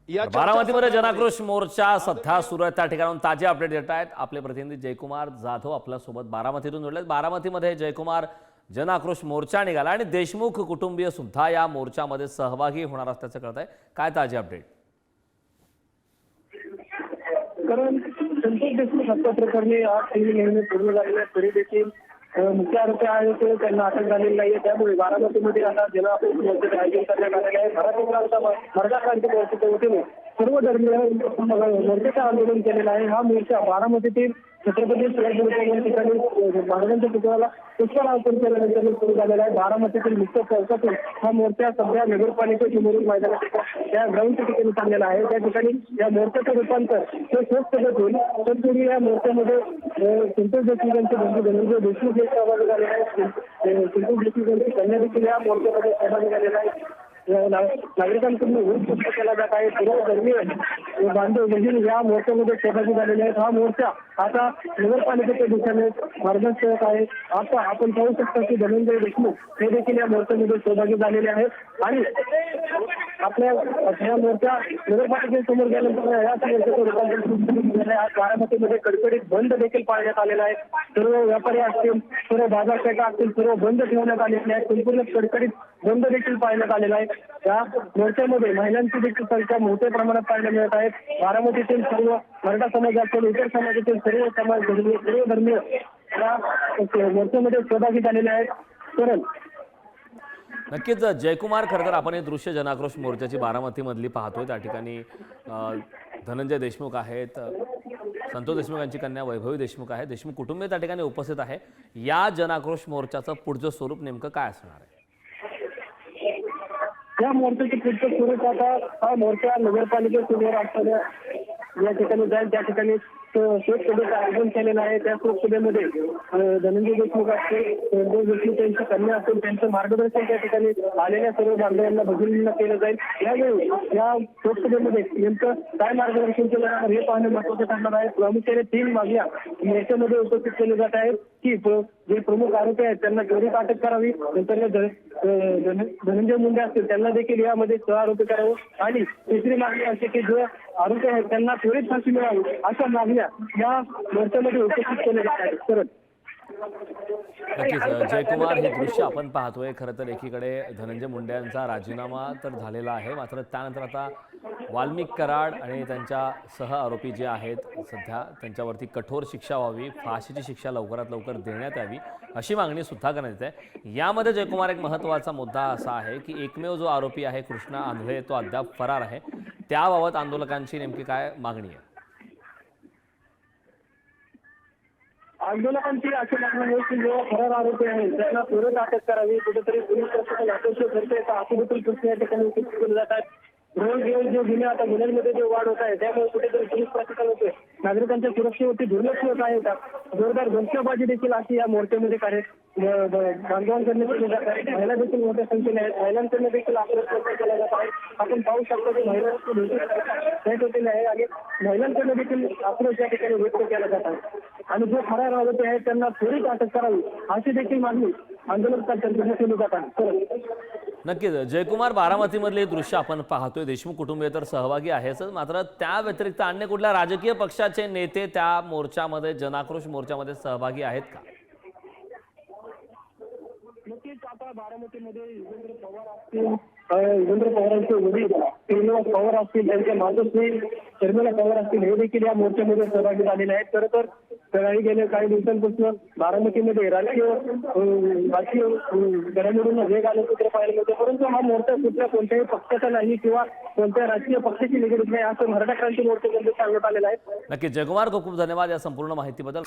या बारामतीमध्ये जनाक्रोश मोर्चा सध्या सुरू आहे। त्या ठिकाणाहून ताजे अपडेट देत आहेत आपले प्रतिनिधी जयकुमार जाधव आपल्यासोबत बारामतीतून जोडलेत। बारामतीमध्ये जयकुमार, जनाक्रोश मोर्चा निघाला आणि देशमुख कुटुंबीय सुद्धा या मोर्चामध्ये सहभागी होणार असल्याचं कळत आहे। काय ताजे अपडेट? कारण संतोष देशमुख हत्या प्रकरणी आज 3 महिने पूर्ण झालेल्या तरी देखील मुख्य आरोपी आहेत त्यांना अटक झालेली नाहीये। त्यामुळे बारामतीमध्ये आता जनाक्रोश मोर्चाचे आयोजन करण्यात आलेले आहे। मराठा क्रांती मोर्चाच्या वतीने सर्व धर्मीय मोर्चाचे आंदोलन केलेलं आहे। हा मोर्चा बारामतीतील छत्रपती शिवाजी या ठिकाणी महाराजांच्या पुतळ्याला पुष्पहार अर्पण केल्यानंतर सुरू झालेला आहे। बारामतीतील मुख्य चौकातून हा मोर्चा सध्या नगरपालिकेसमोरील मैदानात त्या ग्राउंडच्या ठिकाणी चाललेला आहे। त्या ठिकाणी या मोर्चाचं रूपांतर हे स्वस्त पद्धत होईल। तत्पूर्वी या मोर्चामध्ये संतोष देशमुख यांचे बंधू धनंजय देशमुख हे सहभागी झालेले आहेत। संतोष देशमुख यांची कन्या देखील या मोर्चामध्ये सहभागी झालेला आहे। नागरिकांकडून विरोध व्यक्त केला जात आहे। सर्व धर्मीय बांधव म्हणजे या मोर्चामध्ये सहभागी झालेले आहेत। हा मोर्चा आता नगरपालिकेच्या दिशेने मार्गदर्शक आहे। आता आपण पाहू शकता की धनंजय देशमुख हे देखील या मोर्चामध्ये सहभागी झालेले आहेत आणि आपल्या या मोर्चा नगरपालिकेसमोर गेल्यानंतर या मोर्चाचं रूपांतर आज बारामतीमध्ये कडकडीत बंद देखील पाळण्यात आलेला आहे। सर्व व्यापारी असतील, सर्व बाजारपेठा असतील, सर्व बंद ठेवण्यात आलेले आहेत। संपूर्ण कडकडीत बंद देखील पाळण्यात आलेला आहे। या मोर्चामध्ये महिलांची देखील संख्या मोठ्या प्रमाणात पाहायला मिळत आहे। बारामतीतील सर्व मराठा समाज असेल, इतर समाजातील सर्व समाज सर्व धर्मीय या मोर्चामध्ये सहभागी झालेले आहेत। तर नक्कीच जयकुमार, खरं तर आपण हे दृश्य जनाक्रोश मोर्चाची बारामतीमधली पाहतोय। त्या ठिकाणी धनंजय देशमुख आहेत, संतोष देशमुख यांची कन्या वैभवी देशमुख आहे, देशमुख कुटुंबीय त्या ठिकाणी उपस्थित आहे। या जनाक्रोश मोर्चाचं पुढचं स्वरूप नेमकं काय असणार आहे? या मोर्चाचे पुढचं स्वरूप आता हा मोर्चा नगरपालिकेसमोर असताना या ठिकाणी जाईल। त्या ठिकाणी शोकसभेचं आयोजन केलेलं आहे। त्या शोकसभेमध्ये धनंजय देशमुख असतील, संतोष देशमुख यांची कन्या असतील, त्यांचं मार्गदर्शन त्या ठिकाणी आलेल्या सर्व बांधवांना भगिनींना केलं जाईल। यावेळी या शोकसभेमध्ये नेमकं काय मार्गदर्शन केलं जाणार हे पाहणं महत्त्वाचं ठरणार आहे। प्रामुख्याने 3 मागण्या मोर्चामध्ये उपस्थित केल्या जात आहेत की जे प्रमुख आरोपी आहेत त्यांना त्वरित अटक करावी, नंतर धनंजय मुंडे असतील त्यांना देखील यामध्ये सहआरोपी करावं आणि तिसरी मागणी अशी की जे आरोपी आहेत त्यांना त्वरित फाशी मिळावी, अशा मागण्या या मोर्चामध्ये उपस्थित केल्या जात आहेत। तर नक्कीच जयकुमार, हे दृश्य आपण पाहतोय। खरं तर एकीकडे धनंजय मुंडे यांचा राजीनामा तर झालेला आहे, मात्र त्यानंतर आता वाल्मिक कराड आणि त्यांच्या सह आरोपी जे आहेत सध्या त्यांच्यावरती कठोर शिक्षा व्हावी, फाशीची शिक्षा लवकरात लवकर देण्यात यावी अशी मागणी सुद्धा करण्यात येत आहे। यामध्ये जयकुमार, एक महत्त्वाचा मुद्दा असा आहे की एकमेव जो आरोपी आहे कृष्णा आंधळे तो अद्याप फरार आहे। त्याबाबत आंदोलकांची नेमकी काय मागणी आहे? आंदोलकांची अशी मागणी आहे की जो फरार आरोपी आहे त्यांना त्वरित अटक करावी। कुठेतरी पोलीस प्रशासन अतिशय करते असे देखील प्रश्न या ठिकाणी उपस्थित केले जात आहेत। रोज जे गुन्हे आता गुन्ह्यांमध्ये जे वाढ होत आहे त्यामुळे कुठेतरी पोलीस प्रशासन होते नागरिकांच्या सुरक्षेवरती दुर्लक्ष होत आहे। जोरदार घोषणाबाजी देखील अशी या मोर्चामध्ये बांधवांकडून केली जात आहे। महिला देखील मोठ्या संख्येने आहेत, महिलांकडून देखील आक्रोश केला जात आहे। आपण पाहू शकतो की महिलांची आहे आणि महिलांकडून देखील आक्रोश या ठिकाणी व्यक्त केला जात आहे आणि जो फरार आरोपी आहेत त्यांना त्वरित अटक करावी अशी देखील मागणी आंदोलनकर्त्यांकडून केली जात आहे। नक्कीच जयकुमार, बारामतीमधले दृश्य आपण पाहतोय। देशमुख कुटुंबीय तर सहभागी आहेच, मात्र त्या व्यतिरिक्त अन्य कुठल्या राजकीय पक्षाचे नेते त्या मोर्चामध्ये, जनाक्रोश मोर्चामध्ये सहभागी आहेत का? नक्कीच आता बारामतीमध्ये युगेंद्र पवार असतील, युगेंद्र पवारांचे वडील श्रीनिवास पवार असतील, त्यांच्या मातोश्री शर्मिला पवार असतील, हे देखील या मोर्चामध्ये सहभागी झालेले आहेत। खरं तर गेल्या काही दिवसांपासून बारामतीमध्ये राजकीय घडामोडींना वेग आल्याचं चित्र पाहायला मिळते, परंतु हा मोर्चा कुठल्या कोणत्याही पक्षाचा नाही किंवा कोणत्या राजकीय पक्षाची निगडीत नाही असं मराठा क्रांती मोर्चामध्ये सांगण्यात आलेलं आहे। नक्कीच जयकुमार, खूप खूप धन्यवाद या संपूर्ण माहितीबद्दल।